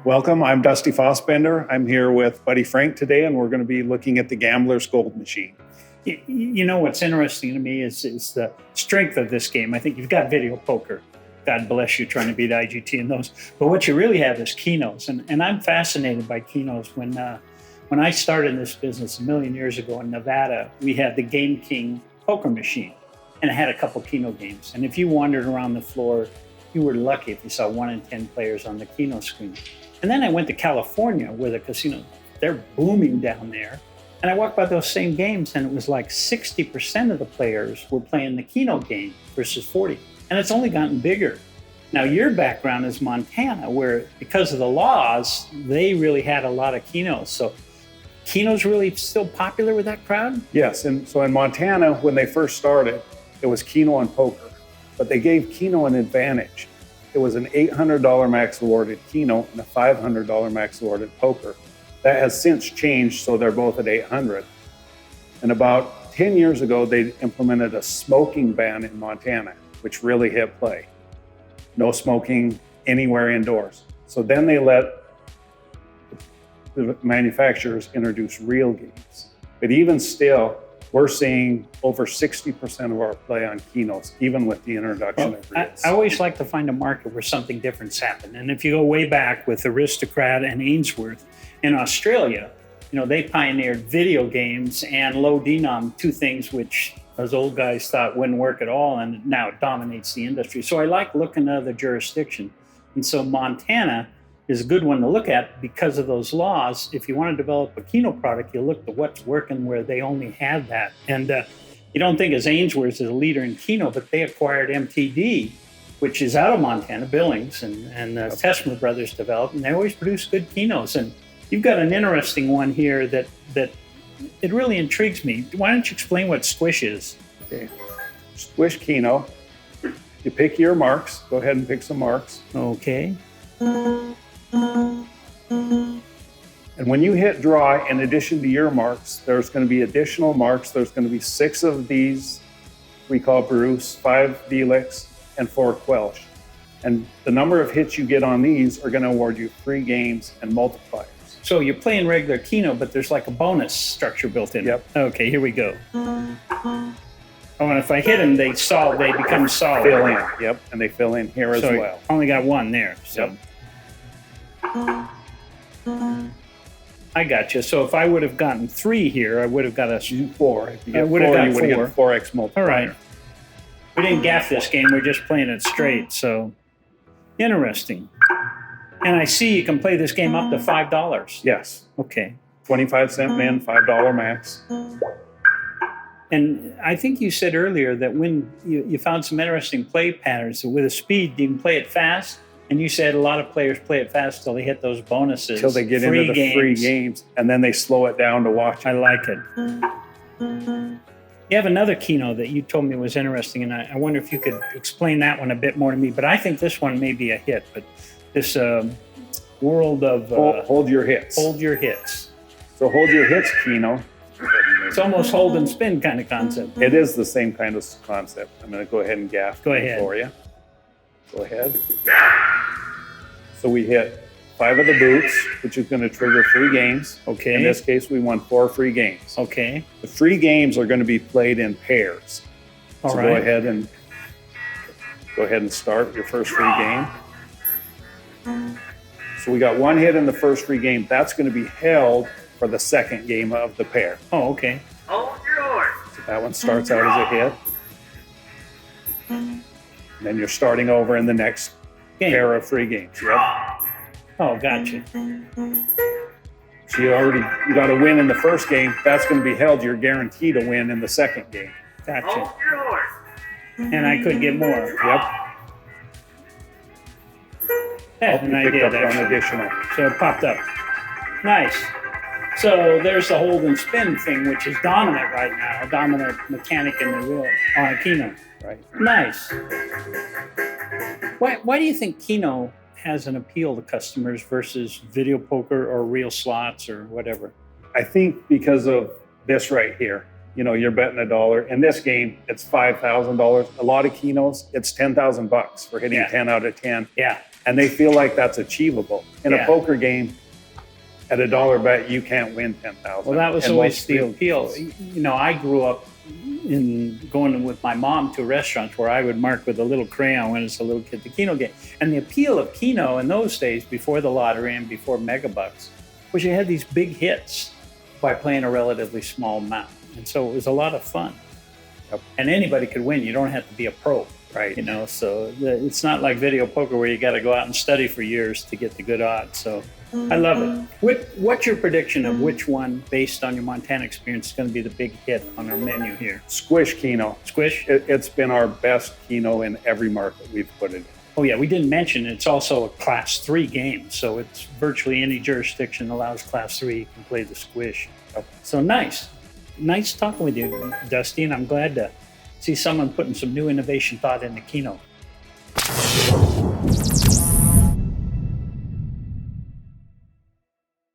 Welcome, I'm Dusty Fossbender. I'm here with Buddy Frank today, and we're going to be looking at the Gambler's Gold Machine. You know, what's interesting to me is the strength of this game. I think you've got video poker. God bless you trying to beat IGT in those. But what you really have is Keynotes. And I'm fascinated by Keynotes. When I started in this business a million years ago in Nevada, we had the Game King poker machine. And it had a couple Keno games. And if you wandered around the floor, you were lucky if you saw 1 in 10 players on the Keno screen. And then I went to California where the casinos, they're booming down there. And I walked by those same games and it was like 60% of the players were playing the Keno game versus 40. And it's only gotten bigger. Now your background is Montana, where because of the laws, they really had a lot of Kenos. So Keno's really still popular with that crowd? Yes, and so in Montana, when they first started, it was Keno and poker, but they gave Keno an advantage. It was an $800 max awarded Keno and a $500 max awarded poker. That has since changed, so they're both at $800. And about 10 years ago, they implemented a smoking ban in Montana, which really hit play. No smoking anywhere indoors. So then they let the manufacturers introduce real games. But even still, we're seeing over 60% of our play on Keynotes, even with the introduction of reels. I always like to find a market where something different's happened. And if you go way back with Aristocrat and Ainsworth in Australia, you know, they pioneered video games and low denom, two things which those old guys thought wouldn't work at all, and now it dominates the industry. So I like looking at other jurisdiction. And so Montana is a good one to look at because of those laws. If you want to develop a Keno product, you look at what's working where they only had that. And you don't think as Ainsworth is a leader in Keno, but they acquired MTD, which is out of Montana, Billings, and Tessmer Brothers developed, and they always produce good Kenos. And you've got an interesting one here that it really intrigues me. Why don't you explain what Squish is? Okay. Squish Keno. You pick your marks. Go ahead and pick some marks. Okay. And when you hit draw, in addition to your marks, there's going to be additional marks. There's going to be 6 of these we call Bruce, 5 Felix, and 4 Quelch. And the number of hits you get on these are going to award you free games and multipliers. So you're playing regular Keno, but there's like a bonus structure built in. Yep. Okay, here we go. Oh, and if I hit them, they become solid. Fill in. Yep, and they fill in here as well. Only got 1 there. So. Yep. I got you. So if I would have gotten 3 here, I would have got a 4. If you get 4, you would have got a 4x multiplier. All right. We didn't gaff this game. We're just playing it straight. So interesting. And I see you can play this game up to $5. Yes. Okay. 25-cent min, $5 max. And I think you said earlier that when you found some interesting play patterns, so with a speed, you can play it fast. And you said a lot of players play it fast till they hit those bonuses. Till they get into the free games, and then they slow it down to watch it. I like it. You have another Keno that you told me was interesting, and I wonder if you could explain that one a bit more to me. But I think this one may be a hit. But this world of... hold your hits. Hold your hits. So hold your hits, Keno. It's almost hold and spin kind of concept. It is the same kind of concept. I'm going to go ahead and gaff for you. Go ahead. So we hit 5 of the boots, which is going to trigger free games. Okay. In this case, we won 4 free games. Okay. The free games are going to be played in pairs. All right. Go ahead and start your first free game. So we got 1 hit in the first free game. That's going to be held for the second game of the pair. Oh, okay. Hold your horse. So that one starts out as a hit. And then you're starting over in the next pair of free games. Yep. Oh, gotcha. So you got to win in the first game. That's going to be held. You're guaranteed to win in the second game. Gotcha. Hold your horse. And I could get more. Yep. Yeah, and I did one additional. So it popped up. Nice. So there's the hold and spin thing, which is dominant right now, a dominant mechanic in the wheel on a Keno. Right. Nice. Why do you think Keno has an appeal to customers versus video poker or real slots or whatever? I think because of this right here. you're betting $1. In this game, it's $5,000. A lot of Keynotes, it's $10,000 for hitting 10 out of 10. Yeah. And they feel like that's achievable. In a poker game, at $1 bet, you can't win 10,000. Well, that was always the appeal. I grew up in going with my mom to restaurants where I would mark with a little crayon when it's a little kid the Keno game. And the appeal of Keno in those days, before the lottery and before megabucks, was you had these big hits by playing a relatively small amount. And so it was a lot of fun. Yep. And anybody could win. You don't have to be a pro. Right. So it's not like video poker where you got to go out and study for years to get the good odds. So I love it. What's your prediction of which one, based on your Montana experience, is going to be the big hit on our menu here? Squish Keno. Squish? It's been our best Keno in every market we've put it in. Oh, yeah. We didn't mention it's also a Class 3 game. So it's virtually any jurisdiction allows Class 3. You can play the Squish. So nice. Nice talking with you, Dusty. And I'm glad to see someone putting some new innovation thought into Keno.